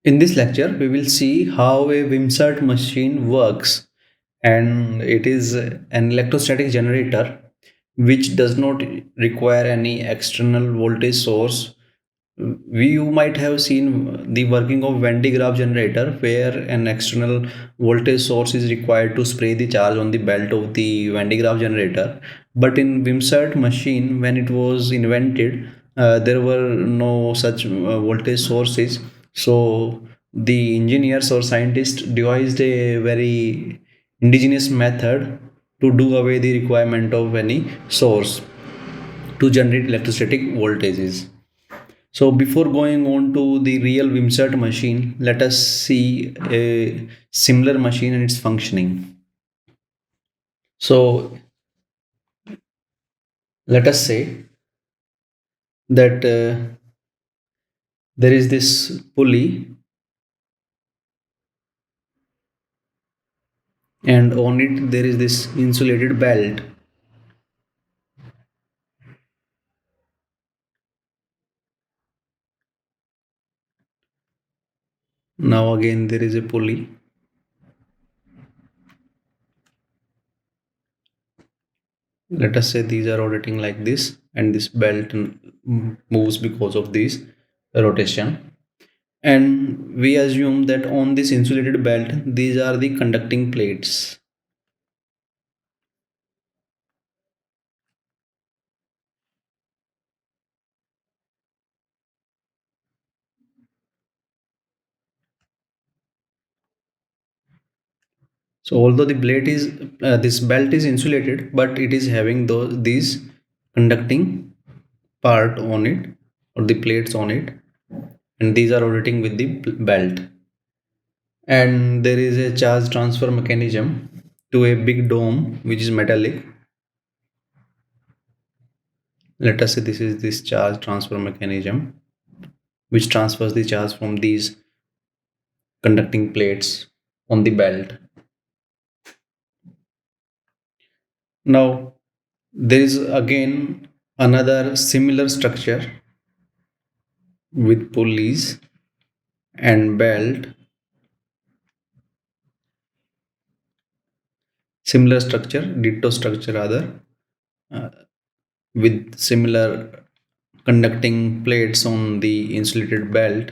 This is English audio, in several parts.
In this lecture, we will see how a Wimshurst machine works, and it is an electrostatic generator which does not require any external voltage source. You might have seen the working of Van de Graaff generator, where an external voltage source is required to spray the charge on the belt of the Van de Graaff generator. But in Wimshurst machine, when it was invented, there were no such voltage sources. So the engineers or scientists devised a very indigenous method to do away the requirement of any source to generate electrostatic voltages. So before going on to the real Wimshurst machine, let us see a similar machine and its functioning. So let us say that there is this pulley, and on it there is this insulated belt. Now again there is a pulley. Let us say these are rotating like this, and this belt moves because of this rotation. And we assume that on this insulated belt, these are the conducting plates. So although the blade is this belt is insulated, but it is having these conducting part on it, or the plates on it, and these are rotating with the belt. And there is a charge transfer mechanism to a big dome which is metallic. Let us say this is this charge transfer mechanism which transfers the charge from these conducting plates on the belt. Now there is again another similar structure with pulleys and belt, similar structure, ditto structure rather, uh, with similar conducting plates on the insulated belt.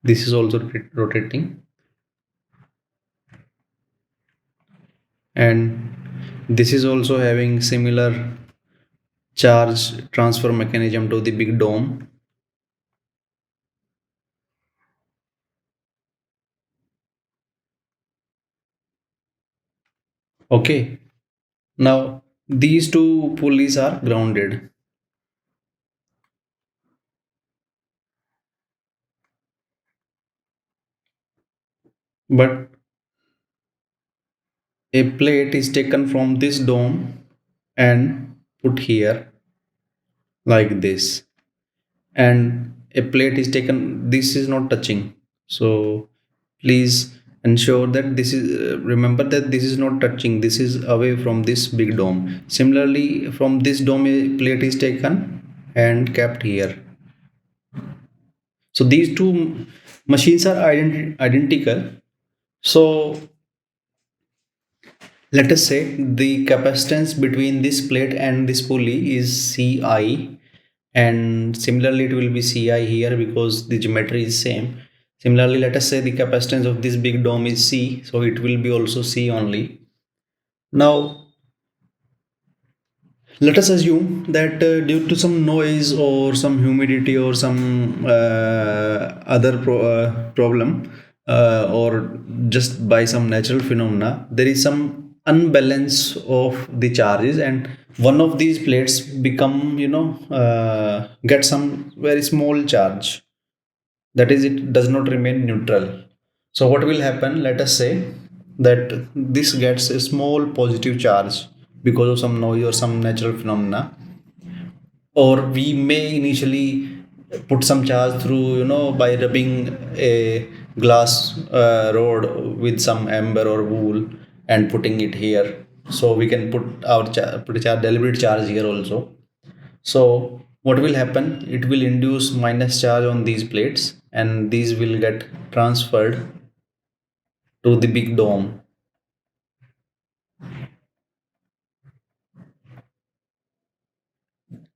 This is also rotating, and this is also having similar charge transfer mechanism to the big dome. Okay, now these two pulleys are grounded, but a plate is taken from this dome and put here like this, and a plate is taken, this is not touching. So please ensure that this is remember that this is not touching, this is away from this big dome. Similarly, from this dome a plate is taken and kept here. So these two machines are identical. So let us say the capacitance between this plate and this pulley is Ci, and similarly it will be Ci here because the geometry is same. Similarly, let us say the capacitance of this big dome is C, so it will be also C only. Now let us assume that due to some noise or some humidity or some other problem, or just by some natural phenomena, there is some unbalance of the charges, and one of these plates become, get some very small charge, that is, it does not remain neutral. So what will happen, let us say that this gets a small positive charge because of some noise or some natural phenomena, or we may initially put some charge through, by rubbing a glass rod with some amber or wool and putting it here. So we can put put a deliberate charge here also. So what will happen, it will induce minus charge on these plates, and these will get transferred to the big dome.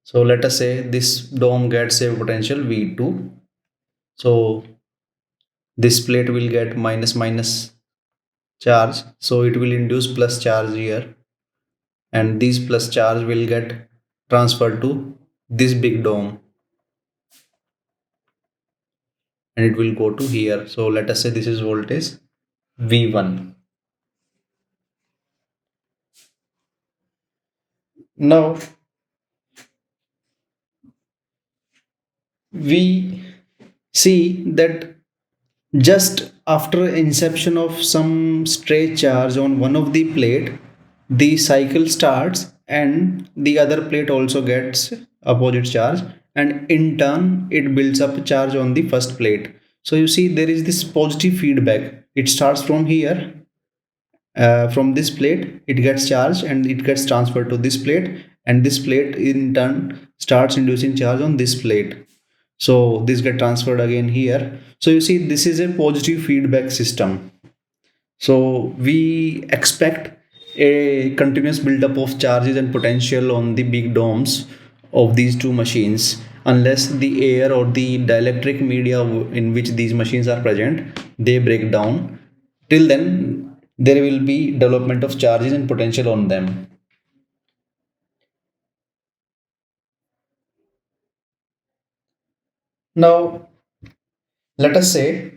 So let us say this dome gets a potential V2. So this plate will get minus minus charge. So it will induce plus charge here, and this plus charge will get transferred to this big dome, and it will go to here. So let us say this is voltage V1. Now we see that just after inception of some stray charge on one of the plate, the cycle starts and the other plate also gets opposite charge, and in turn it builds up charge on the first plate. So you see there is this positive feedback. It starts from here, from this plate it gets charged and it gets transferred to this plate, and this plate in turn starts inducing charge on this plate, so this get transferred again here. So you see this is a positive feedback system. So we expect a continuous buildup of charges and potential on the big domes of these two machines, unless the air or the dielectric media in which these machines are present they break down. Till then there will be development of charges and potential on them. Now let us say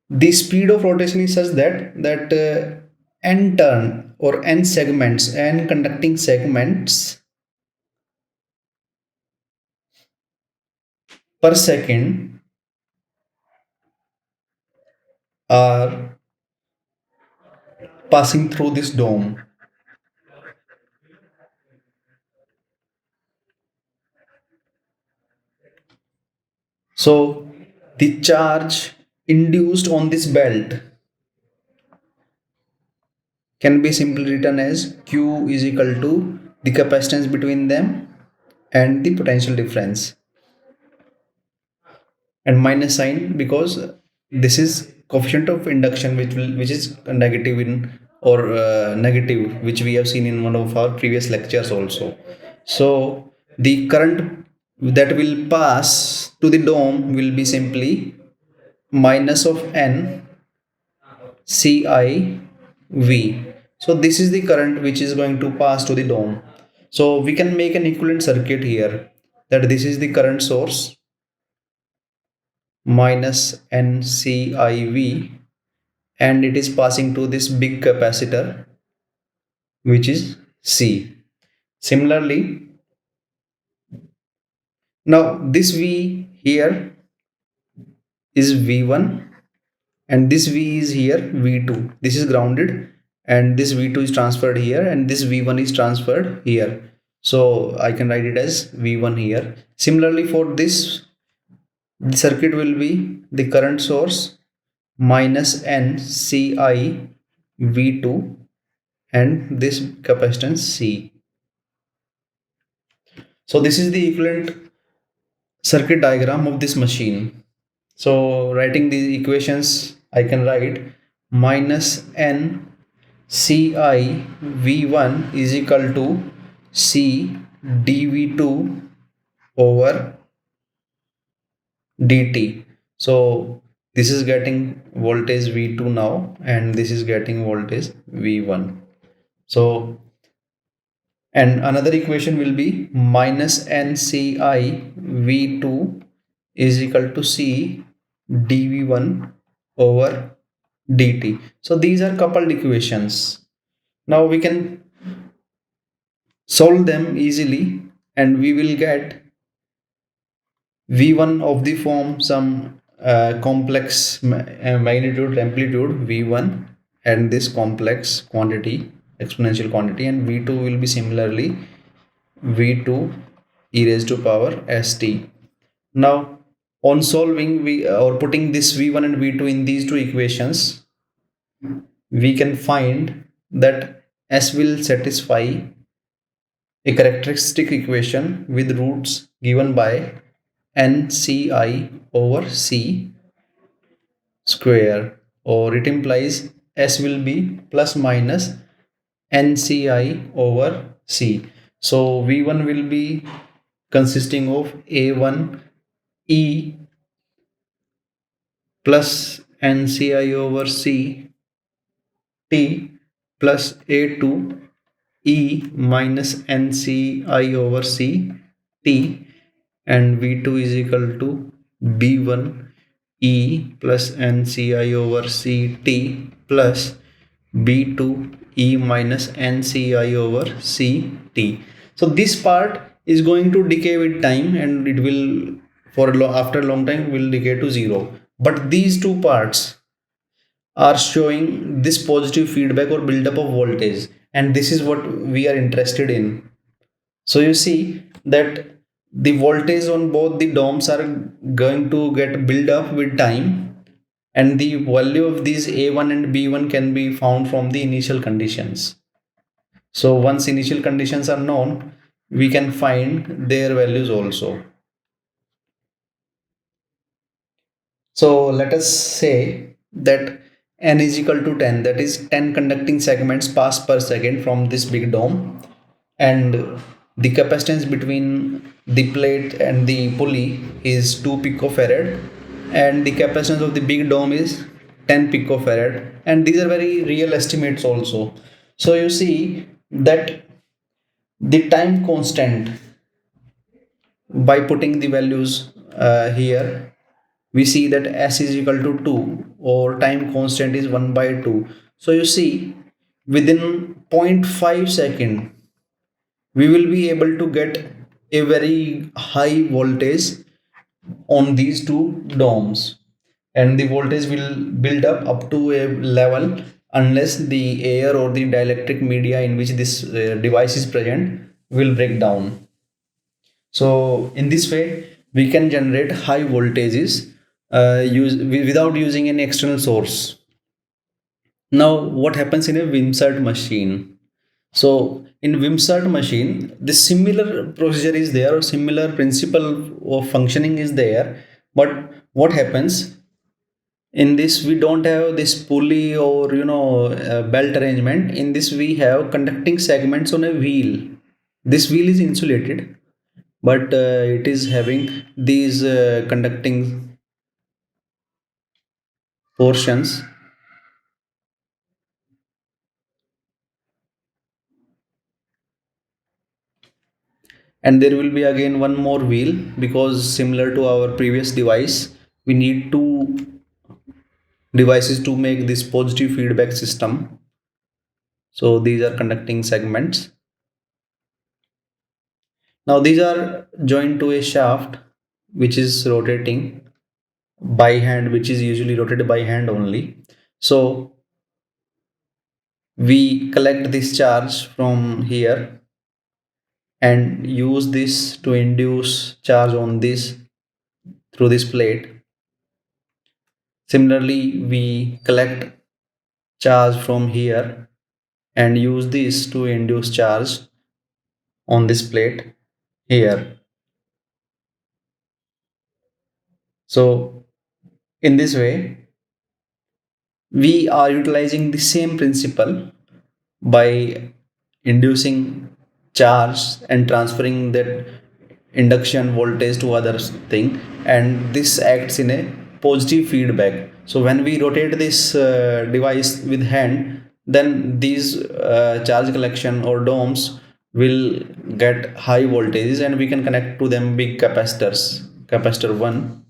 the speed of rotation is such that n turn or n segments, n conducting segments per second are passing through this dome. So the charge induced on this belt can be simply written as Q is equal to the capacitance between them and the potential difference, and minus sign because this is coefficient of induction which is negative in, or negative, which we have seen in one of our previous lectures also. So the current that will pass to the dome will be simply minus of n ci v. So this is the current which is going to pass to the dome. So we can make an equivalent circuit here, that this is the current source minus NCIV, and it is passing to this big capacitor which is C. Similarly, now this V here is V1 and this V is here V2. This is grounded and this V2 is transferred here and this V1 is transferred here. So I can write it as V1 here. Similarly, for this, the circuit will be the current source minus NCI V2 and this capacitance C. So this is the equivalent circuit diagram of this machine. So writing these equations, I can write minus N CI V1 is equal to C dV2 over dt. So this is getting voltage V2 now and this is getting voltage V1. So, and another equation will be minus NCI V2 is equal to C dV1 over dt. So these are coupled equations. Now we can solve them easily and we will get V1 of the form some complex magnitude amplitude V1 and this complex quantity exponential quantity, and V2 will be similarly V2 e raised to power st. Now on solving we or putting this V1 and V2 in these two equations, we can find that S will satisfy a characteristic equation with roots given by NCI over C square, or it implies S will be plus minus NCI over C. So V1 will be consisting of A1 E plus NCI over C T plus A2 E minus NCI over C T, and V2 is equal to B1 E plus NCI over C T plus B2 E minus NCI over C T. So this part is going to decay with time, and it will after a long time will decay to zero. But these two parts are showing this positive feedback or buildup of voltage, and this is what we are interested in. So you see that the voltage on both the DOMs are going to get built up with time, and the value of these A1 and B1 can be found from the initial conditions. So once initial conditions are known, we can find their values also. So let us say that n is equal to 10, that is 10 conducting segments pass per second from this big dome, and the capacitance between the plate and the pulley is 2 picofarad, and the capacitance of the big dome is 10 picofarad, and these are very real estimates also. So you see that the time constant, by putting the values here, we see that S is equal to 2, or time constant is 1 by 2. So you see within zero point 0.5 second we will be able to get a very high voltage on these two domes, and the voltage will build up to a level unless the air or the dielectric media in which this device is present will break down. So in this way we can generate high voltages without using any external source. Now what happens in a Wimshurst machine? So in Wimshurst machine, the similar procedure is there, or similar principle of functioning is there. But what happens in this? We don't have this pulley or belt arrangement. In this we have conducting segments on a wheel. This wheel is insulated, but it is having these conducting portions, and there will be again one more wheel, because similar to our previous device we need two devices to make this positive feedback system. So these are conducting segments. Now these are joined to a shaft which is rotating by hand, which is usually rotated by hand only. So we collect this charge from here and use this to induce charge on this through this plate. Similarly, we collect charge from here and use this to induce charge on this plate here. So in this way we are utilizing the same principle by inducing charge and transferring that induction voltage to other thing, and this acts in a positive feedback. So when we rotate this device with hand, then these charge collection or domes will get high voltages, and we can connect to them big capacitors, capacitor 1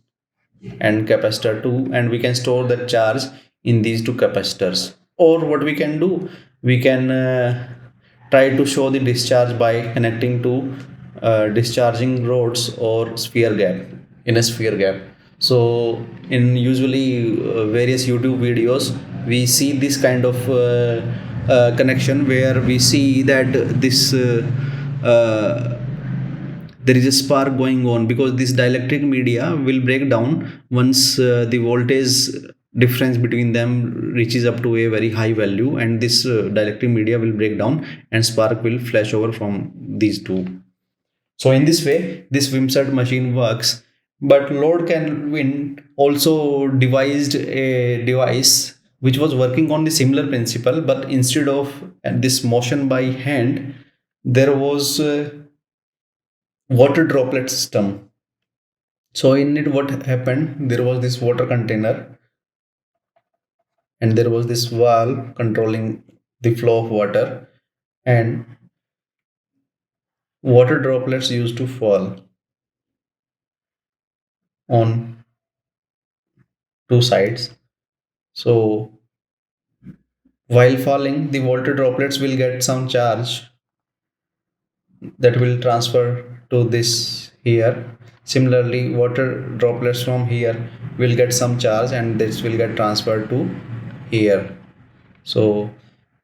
and capacitor 2, and we can store that charge in these two capacitors. Or what we can do, we can try to show the discharge by connecting to discharging rods or sphere gap, in a sphere gap. So in usually various YouTube videos we see this kind of connection, where we see that this there is a spark going on, because this dielectric media will break down once the voltage difference between them reaches up to a very high value, and this dielectric media will break down and spark will flash over from these two. So in this way this Wimshurst machine works, But Lord Kelvin also devised a device which was working on the similar principle, but instead of this motion by hand, there was a water droplet system. So in it, what happened? There was this water container, and there was this valve controlling the flow of water, and water droplets used to fall on two sides. So while falling, the water droplets will get some charge that will transfer to this here. Similarly, water droplets from here will get some charge and this will get transferred to here. So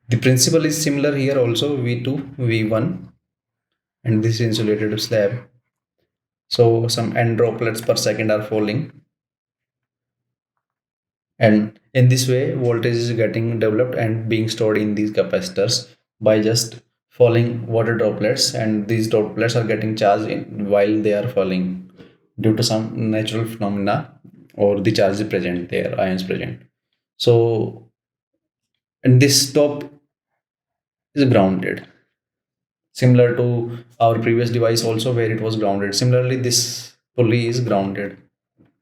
the principle is similar here also, V2, V1, and this insulated slab. So some n droplets per second are falling, and in this way voltage is getting developed and being stored in these capacitors by just falling water droplets, and these droplets are getting charged while they are falling due to some natural phenomena, or the charge is present there, ions present. So, and this top is grounded, similar to our previous device also where it was grounded. Similarly, this pulley is grounded,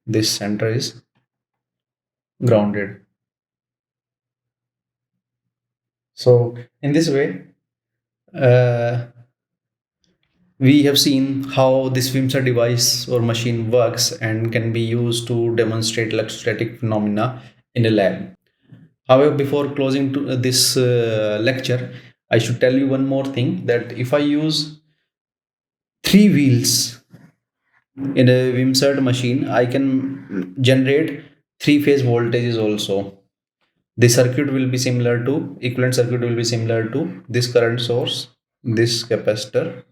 this center is grounded. So in this way, uh, we have seen how this Wimshurst device or machine works and can be used to demonstrate electrostatic phenomena in a lab. However, before closing to this lecture, I should tell you one more thing, that if I use three wheels in a Wimshurst machine, I can generate three-phase voltages also. The circuit will be similar to, equivalent circuit will be similar to this current source, this capacitor,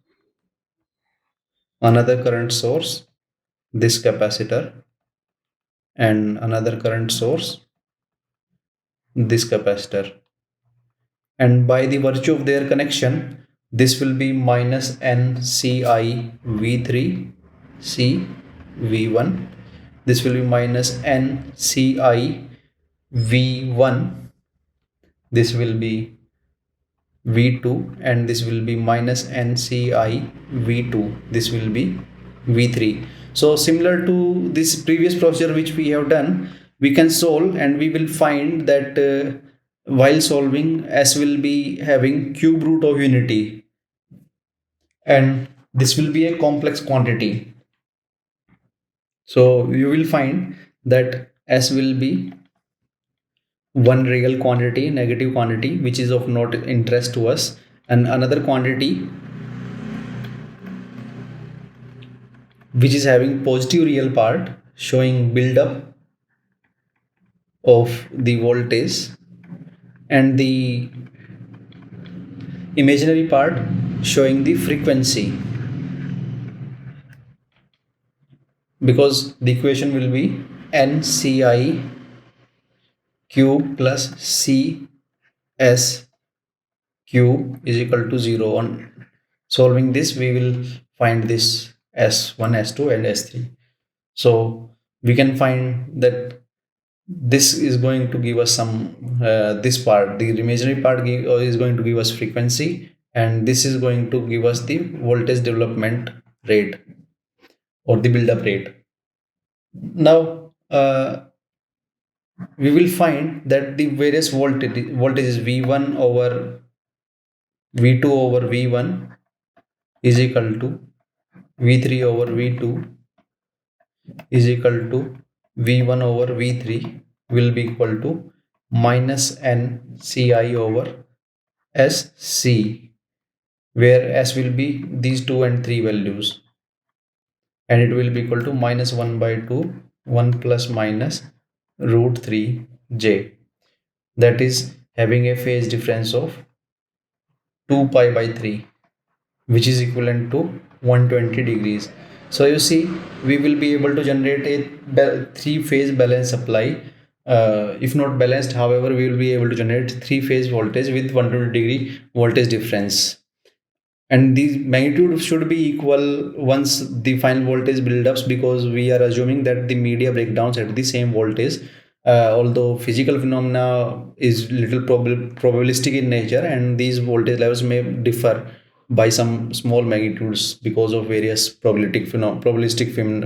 another current source, this capacitor, and another current source, this capacitor. And by the virtue of their connection, this will be minus NCI V3 C V1. This will be minus NCI V1. This will be V2, and this will be minus NCI V2. This will be V3. So similar to this previous procedure which we have done, we can solve and we will find that while solving, S will be having cube root of unity, and this will be a complex quantity. So you will find that S will be one real quantity, negative quantity, which is of not interest to us, and another quantity which is having positive real part showing build up of the voltage, and the imaginary part showing the frequency, because the equation will be NCI q plus CS q is equal to 0. On solving this, we will find this S1, S2, and S3. So we can find that this is going to give us some this part, the imaginary part is going to give us frequency, and this is going to give us the voltage development rate or the build-up rate. Now we will find that the various voltages V1 over V2 over V1 is equal to V3 over V2 is equal to V1 over V3 will be equal to minus NCI over SC, where S will be these 2 and 3 values, and it will be equal to minus 1 by 2, 1 plus minus root 3 J, that is having a phase difference of 2 pi by 3, which is equivalent to 120 degrees. So you see, we will be able to generate a three-phase balance supply. If not balanced, however, we will be able to generate three-phase voltage with 120 degree voltage difference. and the magnitude should be equal once the final voltage buildups, because we are assuming that the media breakdowns at the same voltage, although physical phenomena is little probabilistic in nature, and these voltage levels may differ by some small magnitudes because of various probabilistic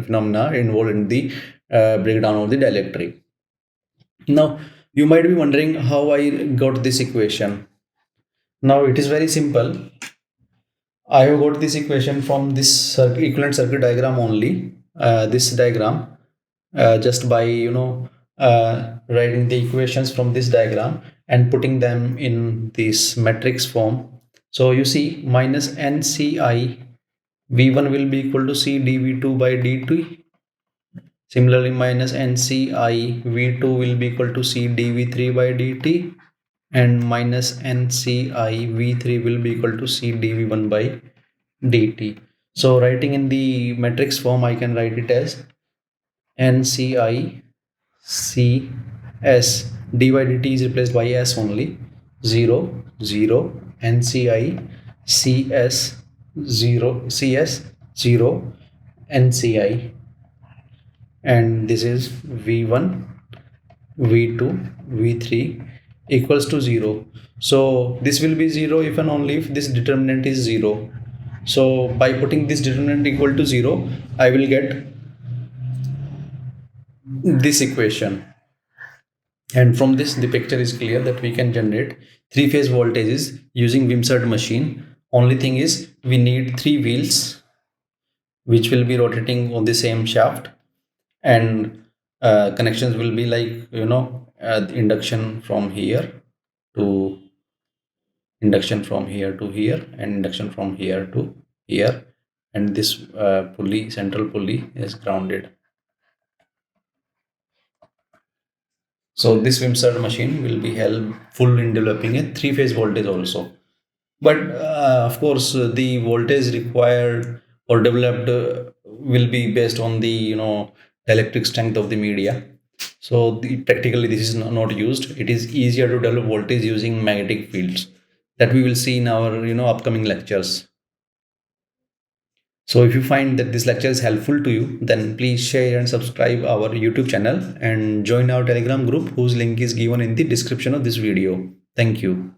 phenomena involved in the breakdown of the dielectric. Now you might be wondering how I got this equation. Now it is very simple. I have got this equation from this equivalent circuit diagram only. This diagram, just by writing the equations from this diagram and putting them in this matrix form. So you see, minus NCI V1 will be equal to C dV2 by dt. Similarly, minus NCI V2 will be equal to C dV3 by dt, and minus NCI V3 will be equal to C dV1 by dt. So writing in the matrix form, I can write it as NCI CS d by dt is replaced by S only. 0 0 NCI CS 0 CS 0 NCI, and this is V1 V2 V3 equals to 0. So this will be 0 if and only if this determinant is 0. So by putting this determinant equal to 0, I will get this equation. And from this, the picture is clear that we can generate three-phase voltages using Wimshurst machine. Only thing is, we need three wheels which will be rotating on the same shaft, and connections will be like induction from here to induction from here to here, and induction from here to here, and this pulley, central pulley, is grounded. So this Wimshurst machine will be helpful in developing a three-phase voltage also. But of course, the voltage required or developed will be based on the electric strength of the media. So practically this is not used. It is easier to develop voltage using magnetic fields, that we will see in our upcoming lectures. So if you find that this lecture is helpful to you, then please share and subscribe our YouTube channel and join our Telegram group, whose link is given in the description of this video. Thank you.